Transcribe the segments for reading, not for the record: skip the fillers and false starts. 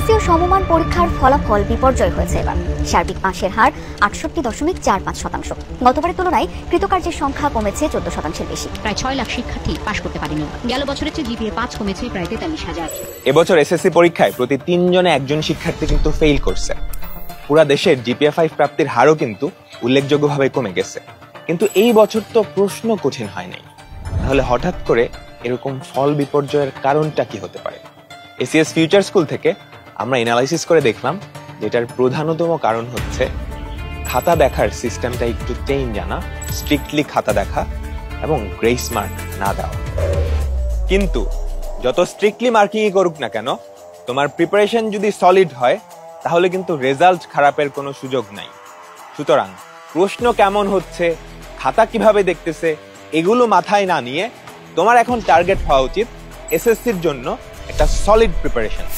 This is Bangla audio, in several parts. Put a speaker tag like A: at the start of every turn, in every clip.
A: এসএসসি ও সমমান পরীক্ষার ফলাফল বিপর্যয় হয়েছে এবার। সার্বিক পাশের হার ৬৮.৪৫%। গতবারের তুলনায় কৃতকার্যের সংখ্যা কমেছে ১৪% বেশি।
B: প্রায় ৬ লাখ শিক্ষার্থী পাশ করতে পারেনি। গেল বছরের চেয়ে জিপিএ ৫ কমেছে প্রায় ৪৩,০০০।
C: এবছর এসএসসি পরীক্ষায় প্রতি ৩ জনে একজন শিক্ষার্থী কিন্তু ফেল করছে। পুরা দেশের জিপিএ 5 প্রাপ্তির হারও কিন্তু উল্লেখযোগ্যভাবে কমে গেছে। কিন্তু এই বছর তো প্রশ্ন কঠিন হয় নাই, তাহলে হঠাৎ করে এরকম ফল বিপর্যয়ের কারণটা কি হতে পারে? এসিএস ফিউচার স্কুল থেকে আমরা অ্যানালাইসিস করে দেখলাম যেটার প্রধানতম কারণ হচ্ছে খাতা দেখার সিস্টেমটা একটু চেঞ্জ আনা, স্ট্রিক্টলি খাতা দেখা এবং গ্রেস মার্ক না দেওয়া। কিন্তু যত স্ট্রিক্টলি মার্কিংই করুক না কেন, তোমার প্রিপারেশন যদি সলিড হয় তাহলে কিন্তু রেজাল্ট খারাপের কোনো সুযোগ নাই। সুতরাং প্রশ্ন কেমন হচ্ছে, খাতা কিভাবে দেখতেছে, এগুলো মাথায় না নিয়ে তোমার এখন টার্গেট হওয়া উচিত এসএসসির জন্য একটা সলিড প্রিপারেশন।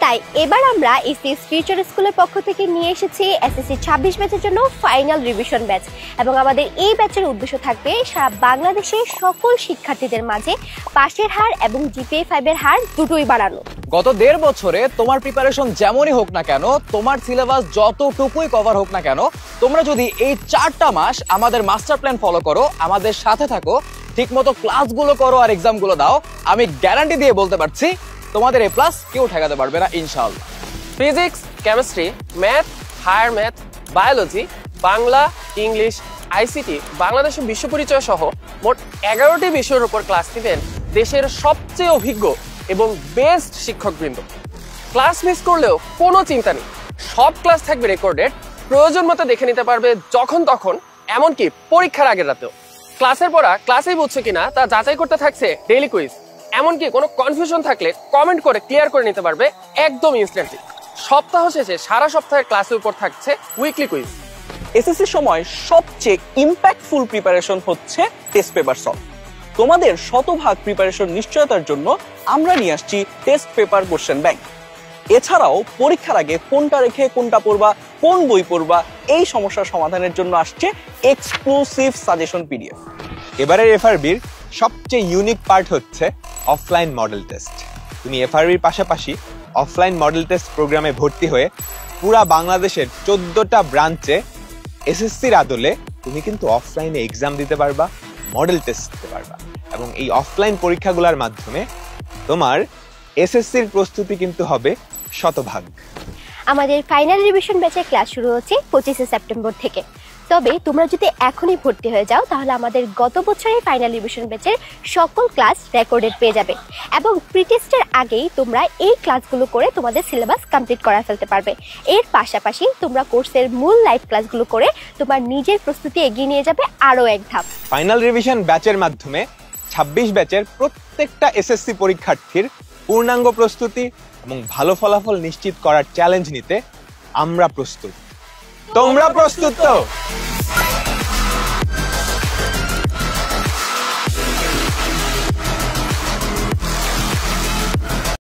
D: তাই এবার আমরা এসএস ফিউচার স্কুলের পক্ষ থেকে নিয়ে এসেছি এসএসসি ২৬ ব্যাচের জন্য ফাইনাল রিভিশন ব্যাচ, এবং আমাদের এই ব্যাচের উদ্দেশ্য থাকবে সারা বাংলাদেশের সকল শিক্ষার্থীদের মাঝে পাশের হার এবং জিপিএ 5 এর হার দুটোই বাড়ানো।
E: গত ১.৫ বছরে তোমার প্রিপারেশন যেমনই হোক না কেন, তোমার সিলেবাস যতটুকুই কভার হোক না কেন, তোমরা যদি এই 4টা মাস আমাদের মাস্টার প্ল্যান ফলো করো, আমাদের সাথে থাকো, ঠিকমতো ক্লাসগুলো করো আর এক্সামগুলো দাও, আমি গ্যারান্টি দিয়ে বলতে পারছি তোমাদের এ প্লাস কেউ ঠেকাতে পারবে না ইনশাআল্লাহ।
F: Physics, chemistry, math, higher math, biology, Bangla, English, ICT, বাংলাদেশের বিশ্ব পরিচয় সহ মোট 11টি বিষয়ের উপর ক্লাস দিবেন দেশের সবচেয়ে অভিজ্ঞ এবং বেস্ট শিক্ষকবৃন্দ। ক্লাস মিস করলেও কোনো চিন্তা নেই, সব ক্লাস থাকবে রেকর্ডেড, প্রয়োজন মতো দেখে নিতে পারবে যখন তখন, এমনকি পরীক্ষার আগের রাতেও। ক্লাসের পড়া ক্লাসেই বুঝছে কিনা তা যাচাই করতে থাকছে ডেইলি কুইজ, এমনকি কোনো কনফিউশন থাকলে কমেন্ট করে ক্লিয়ার করে নিতে পারবে একদম ইনস্ট্যান্টলি। সপ্তাহ শেষে সারা সপ্তাহের ক্লাসের উপর থাকছে উইকলি কুইজ।
E: এসএসসির সময় সবচেয়ে ইম্প্যাক্টফুল প্রিপারেশন হচ্ছে টেস্ট পেপার সলভ। তোমাদের শতভাগ প্রিপারেশন নিশ্চয়তার জন্য আমরা নিয়ে আসছি টেস্ট পেপার কোশ্চেন ব্যাংক। এছাড়াও পরীক্ষার আগে কোনটা রেখে কোনটা পড়বা, কোন বই পড়বা, এই সমস্যার সমাধানের জন্য আসছে এক্সক্লুসিভ সাজেশন পিডিএফ।
C: এবারের এফআরবির সবচেয়ে ইউনিক পার্ট হচ্ছে অফলাইন মডেল টেস্ট। তুমি এফআরবির পাশাপাশি অফলাইন মডেল টেস্ট প্রোগ্রামে ভর্তি হয়ে পুরা বাংলাদেশের 14টা ব্রাঞ্চে এসএসসির আদলে তুমি কিন্তু অফলাইনে এক্সাম দিতে পারবা, মডেল টেস্ট দিতে পারবা, এবং এই অফলাইন পরীক্ষাগুলোর মাধ্যমে তোমার এসএসসির প্রস্তুতি কিন্তু হবে শতভাগ।
D: আমাদের ফাইনাল রিভিশন ব্যাচের ক্লাস শুরু হচ্ছে 25 সেপ্টেম্বর থেকে। তবে তোমরা যদি এখনই ভর্তি হয়ে যাও তাহলে আমাদের গত বছরের ফাইনাল রিভিশন ব্যাচের সকল ক্লাস রেকর্ডেড পেয়ে যাবে, এবং প্রিটেস্টের আগেই তোমরা এই ক্লাসগুলো করে তোমাদের সিলেবাস কমপ্লিট করে ফেলতে পারবে। এর পাশাপাশি তোমরা কোর্সের মূল লাইভ ক্লাসগুলো করে তোমার নিজের প্রস্তুতি এগিয়ে নিয়ে যাবে আরও এক ধাপ।
C: ফাইনাল রিভিশন ব্যাচের মাধ্যমে 26 ব্যাচের প্রত্যেকটা এসএসসি পরীক্ষার্থীর পূর্ণাঙ্গ প্রস্তুতি এবং ভালো ফলাফল নিশ্চিত করার চ্যালেঞ্জ নিতে আমরা প্রস্তুত। তোমরা প্রস্তুত তো?